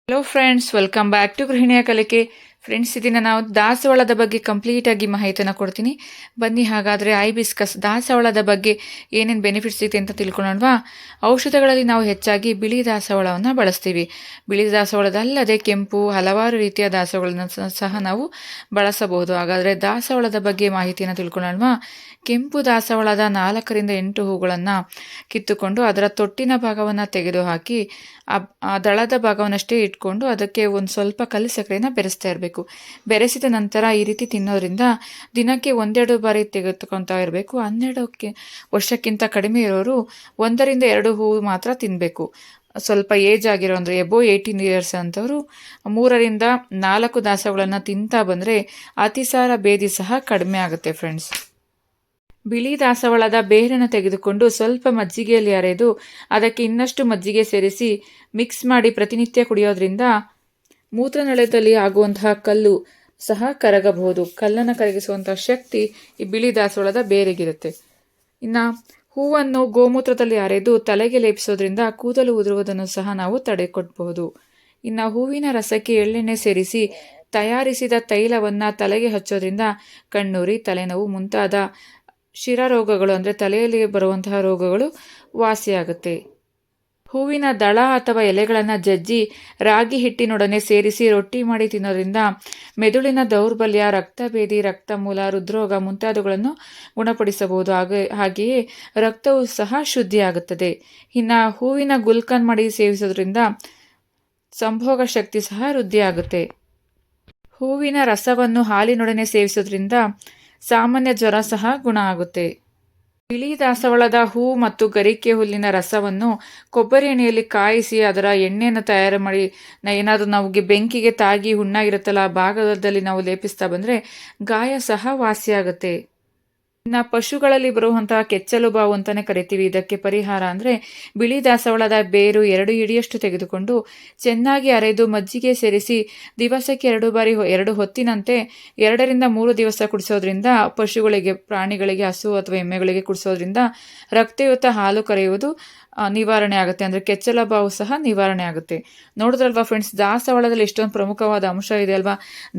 Hello friends, welcome back to ಗೃಹಿಣಿಯ ಕಲಿಕೆ. Friends, ಇದನ್ನು ನಾವು ದಾಸವಾಳದ ಬಗ್ಗೆ ಕಂಪ್ಲೀಟ್ ಆಗಿ ಮಾಹಿತಿಯನ್ನು ಕೊಡ್ತೀನಿ. ಬನ್ನಿ ಹಾಗಾದರೆ ಐಬಿಸ್ಕಸ್ ದಾಸವಾಳದ ಬಗ್ಗೆ ಏನೇನು ಬೆನಿಫಿಟ್ಸ್ ಇದೆ ಅಂತ ತಿಳ್ಕೊಳ್ಳೋಣವಾ. ಔಷಧಗಳಲ್ಲಿ ನಾವು ಹೆಚ್ಚಾಗಿ ಬಿಳಿ ದಾಸವಾಳವನ್ನು ಬಳಸ್ತೀವಿ. ಬಿಳಿ ದಾಸವಾಳದಲ್ಲದೆ ಕೆಂಪು ಹಲವಾರು ರೀತಿಯ ದಾಸವಾಳವನ್ನು ಸಹ ನಾವು ಬಳಸಬಹುದು. ಹಾಗಾದರೆ ದಾಸವಾಳದ ಬಗ್ಗೆ ಮಾಹಿತಿಯನ್ನು ತಿಳ್ಕೊಳ್ಳೋಣವಾ. ಕೆಂಪು ದಾಸವಾಳದ 4ರಿಂದ 8 ಹೂಗಳನ್ನು ಕಿತ್ತುಕೊಂಡು ಅದರ ತೊಟ್ಟಿನ ಭಾಗವನ್ನು ತೆಗೆದುಹಾಕಿ ಆ ದಳದ ಭಾಗವನ್ನಷ್ಟೇ ಇಟ್ಕೊಂಡು ಅದಕ್ಕೆ ಒಂದು ಸ್ವಲ್ಪ ಕಲ್ಲು ಸಕ್ಕರೆನ ಬೆರೆಸ್ತಾ ಇರಬೇಕು. ಬೆರೆಸಿದ ನಂತರ ಈ ರೀತಿ ತಿನ್ನೋದ್ರಿಂದ ದಿನಕ್ಕೆ 1-2 ಬಾರಿ ತೆಗೆದುಕೊತಾ ಇರಬೇಕು. 12 ವರ್ಷಕ್ಕಿಂತ ಕಡಿಮೆ ಇರೋರು 1ರಿಂದ 2 ಹೂವು ಮಾತ್ರ ತಿನ್ನಬೇಕು. ಸ್ವಲ್ಪ ಏಜ್ ಆಗಿರೋ ಅಂದರೆ ಎಬೋ 18 ಇಯರ್ಸ್ ಅಂತವರು 3ರಿಂದ 4 ದಾಸಗಳನ್ನು ತಿಂತಾ ಬಂದರೆ ಅತಿಸಾರ ಭೇದಿ ಸಹ ಕಡಿಮೆ ಆಗುತ್ತೆ ಫ್ರೆಂಡ್ಸ್. ಬಿಳಿ ದಾಸವಾಳದ ಬೇರನ್ನು ತೆಗೆದುಕೊಂಡು ಸ್ವಲ್ಪ ಮಜ್ಜಿಗೆಯಲ್ಲಿ ಅರೆದು ಅದಕ್ಕೆ ಇನ್ನಷ್ಟು ಮಜ್ಜಿಗೆ ಸೇರಿಸಿ ಮಿಕ್ಸ್ ಮಾಡಿ ಪ್ರತಿನಿತ್ಯ ಕುಡಿಯೋದ್ರಿಂದ ಮೂತ್ರನಳದಲ್ಲಿ ಆಗುವಂತಹ ಕಲ್ಲು ಸಹ ಕರಗಬಹುದು. ಕಲ್ಲನ್ನು ಕರಗಿಸುವಂತಹ ಶಕ್ತಿ ಈ ಬಿಳಿ ದಾಸವಾಳದ ಬೇರೆಗಿರುತ್ತೆ. ಇನ್ನು ಹೂವನ್ನು ಗೋಮೂತ್ರದಲ್ಲಿ ಅರೆದು ತಲೆಗೆ ಲೇಪಿಸೋದ್ರಿಂದ ಕೂದಲು ಉದುರುವುದನ್ನು ಸಹ ನಾವು ತಡೆಗಟ್ಟಬಹುದು. ಇನ್ನು ಹೂವಿನ ರಸಕ್ಕೆ ಎಳ್ಳೆಣ್ಣೆ ಸೇರಿಸಿ ತಯಾರಿಸಿದ ತೈಲವನ್ನು ತಲೆಗೆ ಹಚ್ಚೋದ್ರಿಂದ ಕಣ್ಣುರಿ, ತಲೆನೋವು ಮುಂತಾದ ಶಿರರೋಗಗಳು ಅಂದರೆ ತಲೆಯಲ್ಲಿ ಬರುವಂತಹ ರೋಗಗಳು ವಾಸಿಯಾಗುತ್ತೆ. ಹೂವಿನ ದಳ ಅಥವಾ ಎಲೆಗಳನ್ನು ಜಜ್ಜಿ ರಾಗಿ ಹಿಟ್ಟಿನೊಡನೆ ಸೇರಿಸಿ ರೊಟ್ಟಿ ಮಾಡಿ ತಿನ್ನೋದ್ರಿಂದ ಮೆದುಳಿನ ದೌರ್ಬಲ್ಯ, ರಕ್ತಭೇದಿ, ರಕ್ತಮೂಲ, ಹೃದ್ರೋಗ ಮುಂತಾದವುಗಳನ್ನು ಗುಣಪಡಿಸಬಹುದು. ಹಾಗೆಯೇ ರಕ್ತವು ಸಹ ಶುದ್ಧಿಯಾಗುತ್ತದೆ. ಇನ್ನು ಹೂವಿನ ಗುಲ್ಕನ್ ಮಾಡಿ ಸೇವಿಸೋದ್ರಿಂದ ಸಂಭೋಗ ಶಕ್ತಿ ಸಹ ವೃದ್ಧಿಯಾಗುತ್ತೆ. ಹೂವಿನ ರಸವನ್ನು ಹಾಲಿನೊಡನೆ ಸೇವಿಸೋದ್ರಿಂದ ಸಾಮಾನ್ಯ ಜ್ವರ ಸಹ ಗುಣ ಆಗುತ್ತೆ. ಬಿಳಿ ದಾಸವಾಳದ ಹೂ ಮತ್ತು ಗರಿಕೆ ಹುಲ್ಲಿನ ರಸವನ್ನು ಕೊಬ್ಬರಿ ಎಣ್ಣೆಯಲ್ಲಿ ಕಾಯಿಸಿ ಅದರ ಎಣ್ಣೆಯನ್ನು ತಯಾರು ಮಾಡಿ ಏನಾದರೂ ನಮಗೆ ಬೆಂಕಿಗೆ ತಾಗಿ ಹುಣ್ಣಾಗಿರುತ್ತಲ್ಲ ಆ ಭಾಗದಲ್ಲಿ ನಾವು ಲೇಪಿಸ್ತಾ ಬಂದರೆ ಗಾಯ ಸಹ ವಾಸಿಯಾಗುತ್ತೆ. ಇನ್ನು ಪಶುಗಳಲ್ಲಿ ಬರುವಂತಹ ಕೆಚ್ಚಲು ಬಾವು ಅಂತಾನೆ ಕರಿತೀವಿ. ಇದಕ್ಕೆ ಪರಿಹಾರ ಅಂದರೆ ಬಿಳಿ ದಾಸವಾಳದ ಬೇರು 2 ಹಿಡಿಯಷ್ಟು ತೆಗೆದುಕೊಂಡು ಚೆನ್ನಾಗಿ ಅರೆದು ಮಜ್ಜಿಗೆ ಸೇರಿಸಿ ದಿವಸಕ್ಕೆ 2 ಬಾರಿ 2 ಹೊತ್ತಿನಂತೆ 2ರಿಂದ 3 ದಿವಸ ಕುಡಿಸೋದ್ರಿಂದ ಪಶುಗಳಿಗೆ, ಪ್ರಾಣಿಗಳಿಗೆ, ಹಸು ಅಥವಾ ಎಮ್ಮೆಗಳಿಗೆ ಕುಡಿಸೋದ್ರಿಂದ ರಕ್ತಯುತ ಹಾಲು ಕರೆಯುವುದು ನಿವಾರಣೆ ಆಗುತ್ತೆ. ಅಂದರೆ ಕೆಚ್ಚಲ ಬಾವು ಸಹ ನಿವಾರಣೆ ಆಗುತ್ತೆ. ನೋಡಿದ್ರಲ್ವಾ ಫ್ರೆಂಡ್ಸ್, ದಾಸವಾಳದಲ್ಲಿ ಎಷ್ಟೊಂದು ಪ್ರಮುಖವಾದ ಅಂಶ ಇದೆ ಅಲ್ವಾ.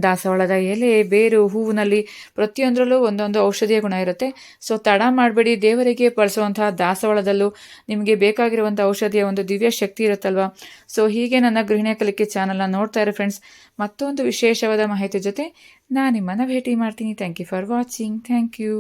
ದಾಸವಾಳದ ಎಲೆ, ಬೇರು, ಹೂವಿನಲ್ಲಿ ಪ್ರತಿಯೊಂದರಲ್ಲೂ ಒಂದೊಂದು ಔಷಧೀಯ ಗುಣ ಇರುತ್ತೆ. ಸೊ ತಡ ಮಾಡಬೇಡಿ, ದೇವರಿಗೆ ಬಳಸುವಂತಹ ದಾಸವಾಳದಲ್ಲೂ ನಿಮಗೆ ಬೇಕಾಗಿರುವಂಥ ಔಷಧಿಯ ಒಂದು ದಿವ್ಯ ಶಕ್ತಿ ಇರುತ್ತಲ್ವಾ. ಸೊ ಹೀಗೆ ನನ್ನ ಗೃಹಿಣಿಯ ಕಲಿಕೆ ಚಾನಲ್ನ ನೋಡ್ತಾ ಇರೋ ಫ್ರೆಂಡ್ಸ್, ಮತ್ತೊಂದು ವಿಶೇಷವಾದ ಮಾಹಿತಿ ಜೊತೆ ನಾನು ನಿಮ್ಮನ್ನು ಭೇಟಿ ಮಾಡ್ತೀನಿ. Thank you for watching. Thank you.